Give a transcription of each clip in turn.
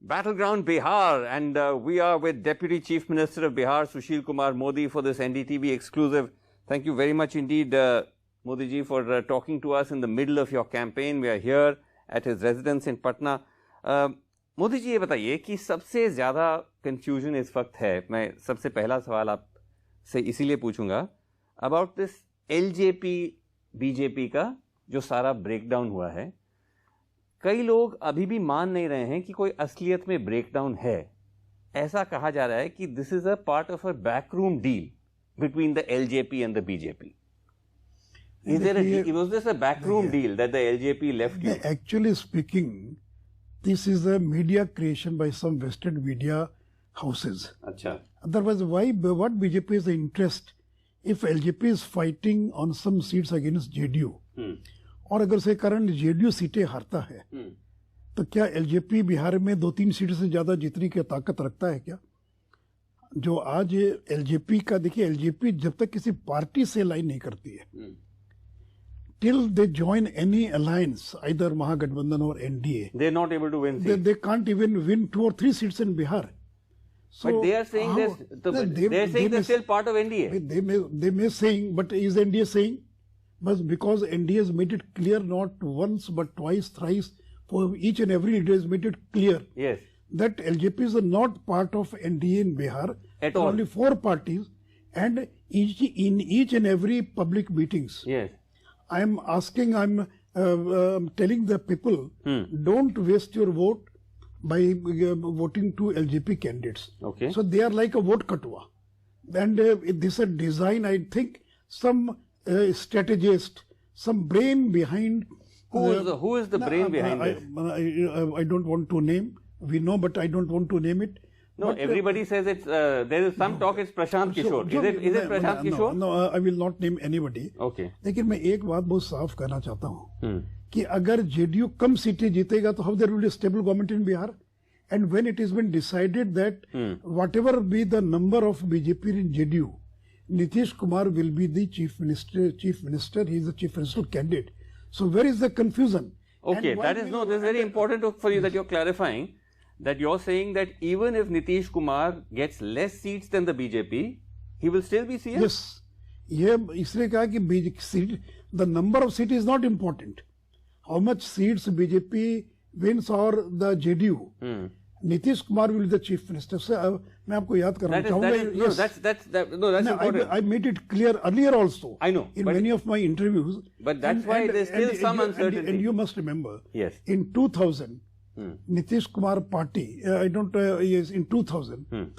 Battleground Bihar, and we are with Deputy Chief Minister of Bihar, Sushil Kumar Modi, for this NDTV exclusive. Thank you very much indeed, Modi ji, for talking to us in the middle of your campaign. We are here at his residence in Patna. Modi ji, ये बताइए कि सबसे ज़्यादा confusion इस वक्त है, मैं सबसे पहला सवाल आपसे इसीलिए पूछूंगा, अबाउट दिस एलजेपी बीजेपी का जो सारा ब्रेकडाउन हुआ है. कई लोग अभी भी मान नहीं रहे हैं कि कोई असलियत में ब्रेकडाउन है. ऐसा कहा जा रहा है कि this is a part of a backroom deal between the LJP and the BJP. Was this a backroom deal that the LJP left you? Actually speaking, this is a media creation by some vested media houses. Achha. Otherwise, what BJP is the interest if LJP is fighting on some seats against JDU? और अगर से current JDU सीटें हारता है, तो क्या LJP Bihar में 2-3 seat से ज्यादा जीतने की ताकत रखता है क्या? जो आज LJP का देखिए, LJP जब तक किसी पार्टी से लाइन नहीं करती है, till they join any alliance, either Mahagठबंधन or NDA, they are not able to win seats. They can't even win 2 or 3 seats in Bihar. So but they are saying they are saying they're still part of NDA. They may saying, but is NDA saying? But because NDA has made it clear not once but twice, thrice, for each and every leader has made it clear. Yes. That LJP is not part of NDA in Bihar. At all. Only 4 parties, and in each and every public meetings. Yes. I'm telling the people, don't waste your vote by voting to LJP candidates. Okay. So they are like a vote katwa. And this is a design, I think, some strategist, some brain behind. Who is the brain behind this? I don't want to name. We know, but I don't want to name it. No, but, everybody says it's, there is some talk it's Prashant Kishore. Is it Prashant Kishore? No, I will not name anybody. Okay. लेकिन मैं एक बात बहुत साफ कहना चाहता हूँ कि अगर JDU कम सीटें जीतेगा तो how there will be a stable government in Bihar, and when it has been decided that whatever be the number of BJP in JDU, Nitish Kumar will be the chief minister. He is the chief minister candidate. So where is the confusion? Okay, this is very important for you that you're clarifying. That you're saying that even if Nitish Kumar gets less seats than the BJP, he will still be CM? Yes. ये इसलिए कहा कि the number of seats is not important. How much seats BJP wins or the JDU? Nitish Kumar will be the chief minister. So, मैं आपको याद कराना चाहूँगा. Yes. That's important. I made it clear earlier also. I know. In many of my interviews. But that's why there's still some uncertainty. And you must remember. Yes. In 2000. Nitish Kumar party, yes, in 2000,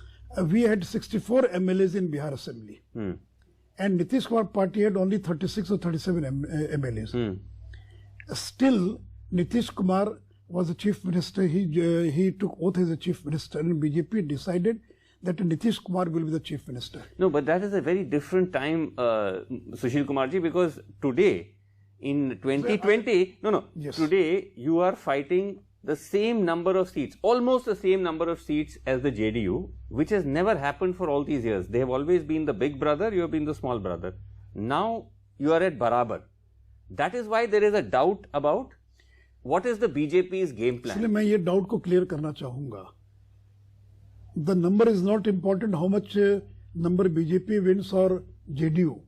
we had 64 MLAs in Bihar Assembly. And Nitish Kumar party had only 36 or 37 MLAs. Still, Nitish Kumar was the chief minister. He took oath as a chief minister, and BJP decided that Nitish Kumar will be the chief minister. No, but that is a very different time, Sushil Kumar ji, because today, in 2020, yes. Today you are fighting the same number of seats, almost the same number of seats as the JDU, which has never happened for all these years. They have always been the big brother, you have been the small brother. Now you are at Barabar. That is why there is a doubt about what is the BJP's game plan. इसलिए मैं ये doubt को clear करना चाहूँगा. The number is not important how much number BJP wins or JDU.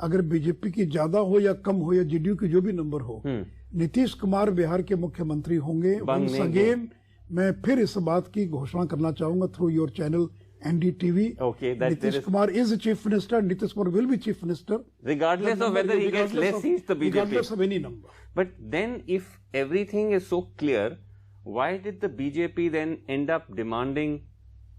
अगर BJP की ज्यादा हो या कम हो या JDU की जो भी नंबर हो, नीतीश कुमार बिहार के मुख्यमंत्री होंगे. Once again, मैं फिर इस बात की घोषणा करना चाहूंगा through your channel NDTV. Okay, Nitish Kumar is the chief minister. Nitish Kumar will be chief minister, regardless of whether he gets less seats, the BJP. Regardless of any number. But then, if everything is so clear, why did the BJP then end up demanding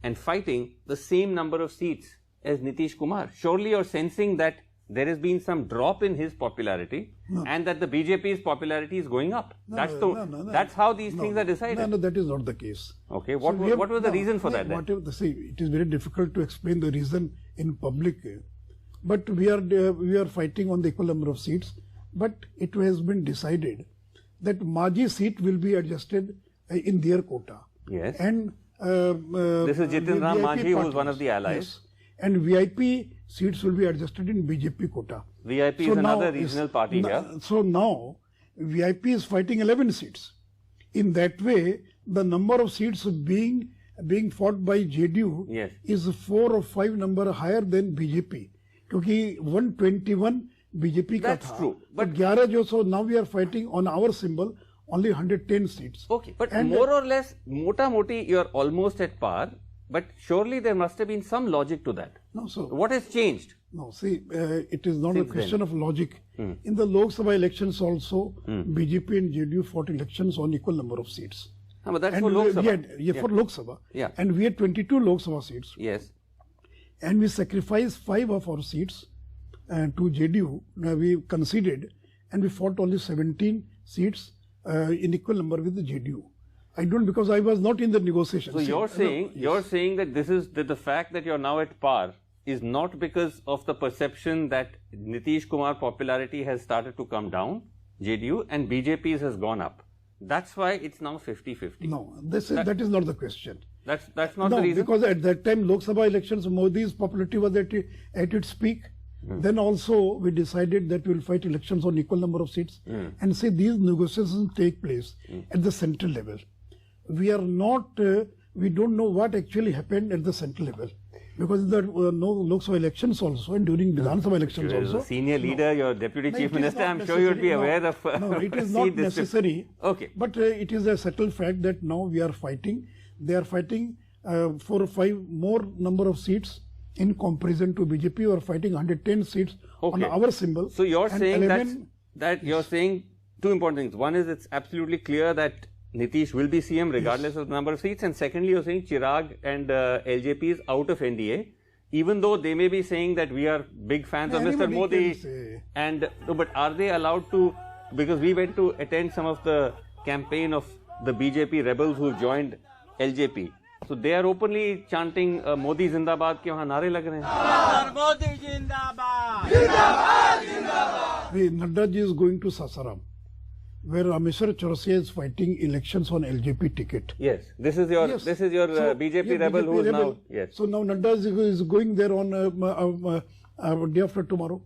and fighting the same number of seats as Nitish Kumar? Surely you're sensing that there has been some drop in his popularity, and that the BJP's popularity is going up. That's how these things are decided. No, that is not the case. Okay, what was the reason for that then? See, it is very difficult to explain the reason in public, but we are fighting on the equal number of seats. But it has been decided that Maji seat will be adjusted in their quota. Yes. And this is Jitin Ram Manjhi, who is one of the allies. Yes. And VIP seats will be adjusted in BJP quota. VIP is another regional party here. So now VIP is fighting 11 seats. In that way, the number of seats being fought by JDU Yes. is 4 or 5 number higher than BJP. क्योंकि 121 BJP का That's था. true, But 11 जो, so now we are fighting on our symbol only 110 seats. Okay, but And more or less, mota moti, you are almost at par. But surely there must have been some logic to that. No, so What has changed? no, see, it is not Since a question of logic. In the Lok Sabha elections also, BJP and JDU fought elections on equal number of seats. Ah, but that's And for Lok Sabha. we had, for Lok Sabha. Yeah. And we had 22 Lok Sabha seats. Yes. And we sacrificed 5 of our seats to JDU. We conceded, and we fought only 17 seats in equal number with the JDU. I don't, because I was not in the negotiations. So you're saying that this is that the fact that you're now at par is not because of the perception that Nitish Kumar popularity has started to come down, JDU, and BJP's has gone up. That's why it's now 50-50. No, that is not the question. That's not No, the reason. because at that time, Lok Sabha elections, Modi's popularity was at its peak. Then also we decided that we will fight elections on equal number of seats. And say these negotiations take place at the central level. We are not, we don't know what actually happened at the central level. Because in the no Lok Sabha elections also, and during Vidhan Sabha elections You're also. a senior leader, your deputy No, chief it is minister, not I'm sure you'd be necessary. aware of No, it is seat not district- necessary. Okay. But it is a settled fact that now we are fighting. They are fighting 4 or 5 more number of seats in comparison to BJP, who are fighting 110 seats on Okay. our symbol. So you're and saying 11 that you're saying two important things. One is it's absolutely clear that Nitish will be CM regardless of the number of seats, and secondly you're saying Chirag and LJP is out of NDA, even though they may be saying that we are big fans of Mr. Anybody Modi. can say. And no, but are they allowed to? Because we went to attend some of the campaign of the BJP rebels who joined LJP. So they are openly chanting Modi Zindabad के वहाँ नारे लग रहे हैं. मोदी जिंदाबाद Nadda ji is going to Sasaram, where Ameshwar Chaurasia is fighting elections on LJP ticket. Yes, this is your Yes. So, BJP rebel who is now So now Nadda is going there on day after tomorrow,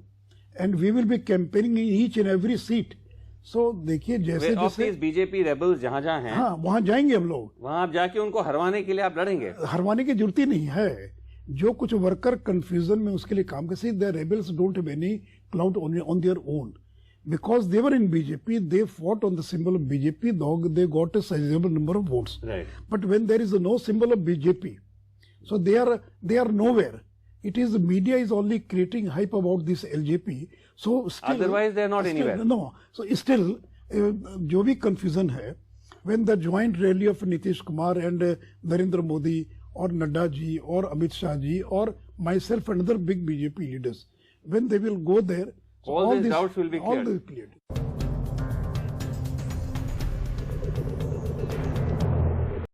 and we will be campaigning in each and every seat. So देखिए जैसे of these जैसे BJP rebels जहाँ जहाँ हैं हाँ वहाँ जाएंगे हम लोग. वहाँ आप जाके उनको हरवाने के लिए आप लड़ेंगे. हरवाने की जरूरत ही नहीं है. जो कुछ वर्कर कंफ्यूजन में उसके लिए काम करते, the rebels don't have any clout on their own, because they were in BJP, they fought on the symbol of BJP, they got a sizable number of votes. Right. But when there is no symbol of BJP, so they are nowhere. It is the media is only creating hype about this LJP. So still, Otherwise they are not still, anywhere. No. So still, जो भी confusion है, when the joint rally of Nitish Kumar and Narendra Modi or Nadda ji or Amit Shah ji or myself and other big BJP leaders, when they will go there, so All these this- doubts will be all cleared. cleared.